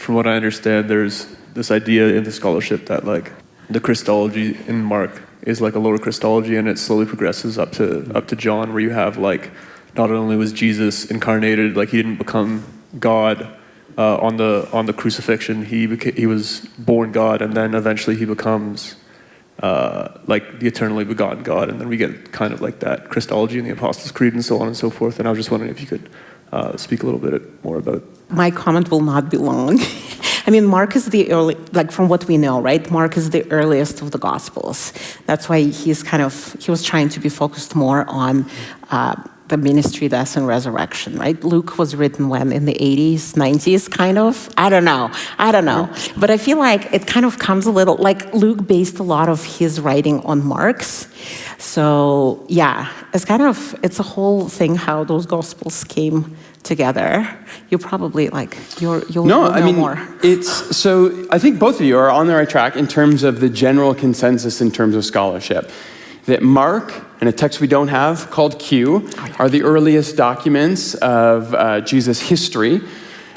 from what I understand, there's this idea in the scholarship that like the Christology in Mark is like a lower Christology, and it slowly progresses up to John, where you have like not only was Jesus incarnated, like he didn't become God on the crucifixion, he was born God, and then eventually he becomes like the eternally begotten God, and then we get kind of like that Christology in the Apostles' Creed and so on and so forth. And I was just wondering if you could speak a little bit more about it. My comment will not be long. I mean, Mark is the early, like from what we know, right? Mark is the earliest of the Gospels. That's why he was trying to be focused more on the ministry, death, and resurrection, right? Luke was written when? In the 80s, 90s, kind of? I don't know. But I feel like it kind of comes a little, like Luke based a lot of his writing on Mark's. So yeah, it's a whole thing how those Gospels came together. You probably you'll know more. So I think both of you are on the right track in terms of the general consensus in terms of scholarship. That Mark, and a text we don't have called Q, are the earliest documents of Jesus' history.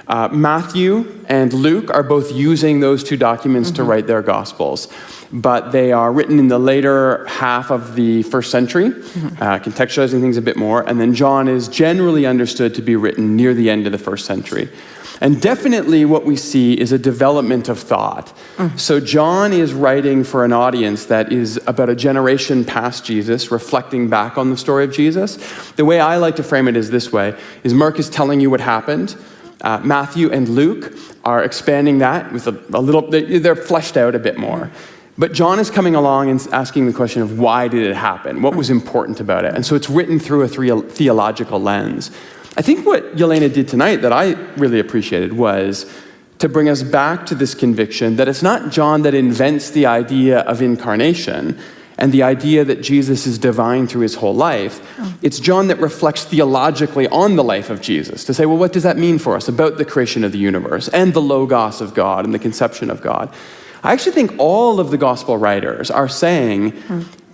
Matthew and Luke are both using those two documents to write their Gospels. But they are written in the later half of the first century, contextualizing things a bit more. And then John is generally understood to be written near the end of the first century. And definitely what we see is a development of thought. So John is writing for an audience that is about a generation past Jesus, reflecting back on the story of Jesus. The way I like to frame it is this way, is Mark is telling you what happened. Matthew and Luke are expanding that with a little, they're fleshed out a bit more. But John is coming along and asking the question of why did it happen? What was important about it? And so it's written through a theological lens. I think what Yelena did tonight that I really appreciated was to bring us back to this conviction that it's not John that invents the idea of incarnation and the idea that Jesus is divine through his whole life. It's John that reflects theologically on the life of Jesus to say, well, what does that mean for us about the creation of the universe and the Logos of God and the conception of God? I actually think all of the gospel writers are saying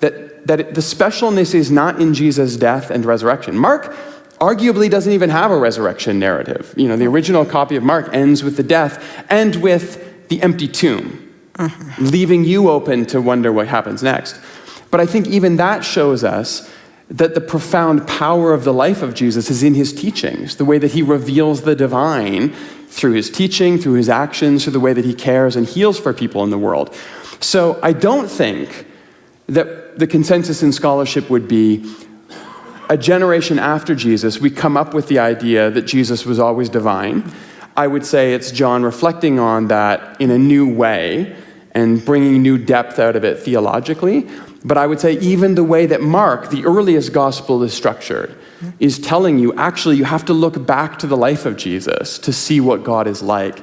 that the specialness is not in Jesus' death and resurrection. Mark arguably doesn't even have a resurrection narrative. You know, the original copy of Mark ends with the death and with the empty tomb, leaving you open to wonder what happens next. But I think even that shows us that the profound power of the life of Jesus is in his teachings, the way that he reveals the divine through his teaching, through his actions, through the way that he cares and heals for people in the world. So I don't think that the consensus in scholarship would be a generation after Jesus, we come up with the idea that Jesus was always divine. I would say it's John reflecting on that in a new way and bringing new depth out of it theologically. But I would say even the way that Mark, the earliest gospel, is structured, is telling you, actually, you have to look back to the life of Jesus to see what God is like.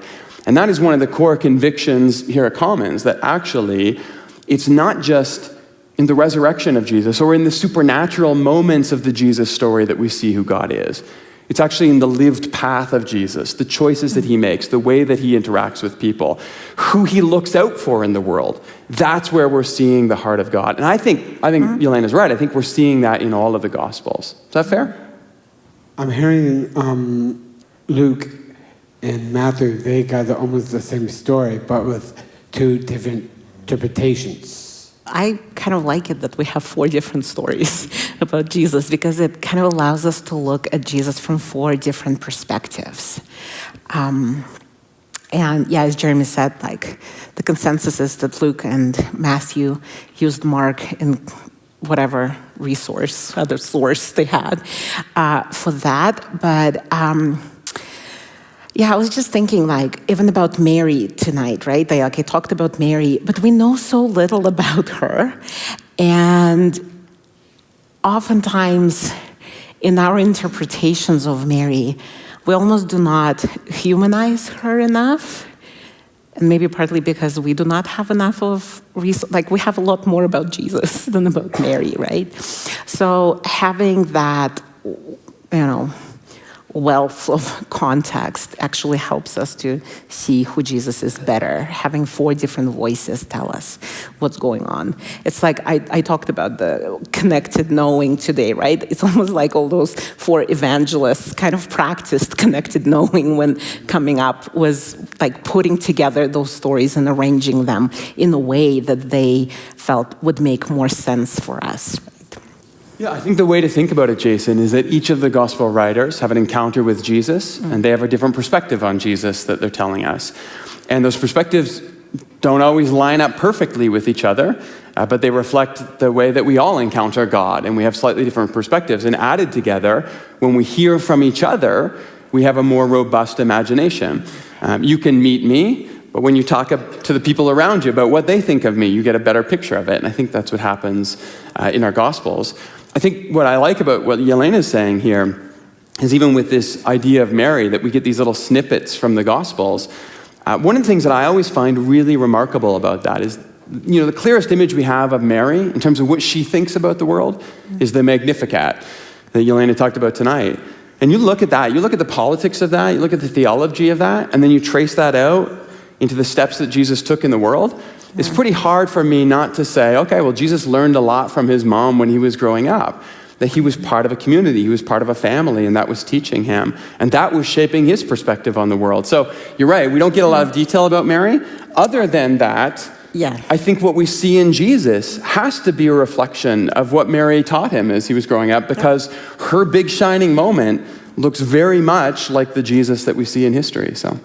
And that is one of the core convictions here at Commons, that actually, it's not just in the resurrection of Jesus or in the supernatural moments of the Jesus story that we see who God is. It's actually in the lived path of Jesus, the choices that he makes, the way that he interacts with people, who he looks out for in the world. That's where we're seeing the heart of God. And I think Yelena's right. I think we're seeing that in all of the Gospels. Is that fair? I'm hearing Luke and Matthew, they got almost the same story, but with two different interpretations. I kind of like it that we have 4 different stories about Jesus, because it kind of allows us to look at Jesus from 4 different perspectives. And yeah, as Jeremy said, like the consensus is that Luke and Matthew used Mark in whatever other source they had for that. But yeah, I was just thinking, like, even about Mary tonight, right? They talked about Mary, but we know so little about her. And oftentimes, in our interpretations of Mary, we almost do not humanize her enough. And maybe partly because we do not have enough of we have a lot more about Jesus than about Mary, right? So having that, wealth of context actually helps us to see who Jesus is better. Having 4 different voices tell us what's going on. It's like I talked about the connected knowing today, right? It's almost like all those 4 evangelists kind of practiced connected knowing when coming up, was like putting together those stories and arranging them in a way that they felt would make more sense for us. Yeah, I think the way to think about it, Jason, is that each of the gospel writers have an encounter with Jesus, and they have a different perspective on Jesus that they're telling us. And those perspectives don't always line up perfectly with each other, but they reflect the way that we all encounter God, and we have slightly different perspectives. And added together, when we hear from each other, we have a more robust imagination. You can meet me, but when you talk to the people around you about what they think of me, you get a better picture of it. And I think that's what happens in our Gospels. I think what I like about what Yelena is saying here is even with this idea of Mary, that we get these little snippets from the Gospels. One of the things that I always find really remarkable about that is, the clearest image we have of Mary in terms of what she thinks about the world is the Magnificat that Yelena talked about tonight. And you look at that, you look at the politics of that, you look at the theology of that, and then you trace that out into the steps that Jesus took in the world. It's pretty hard for me not to say, okay, well, Jesus learned a lot from his mom when he was growing up, that he was part of a community, he was part of a family, and that was teaching him, and that was shaping his perspective on the world. So you're right, we don't get a lot of detail about Mary. Other than that, I think what we see in Jesus has to be a reflection of what Mary taught him as he was growing up, because her big shining moment looks very much like the Jesus that we see in history. So.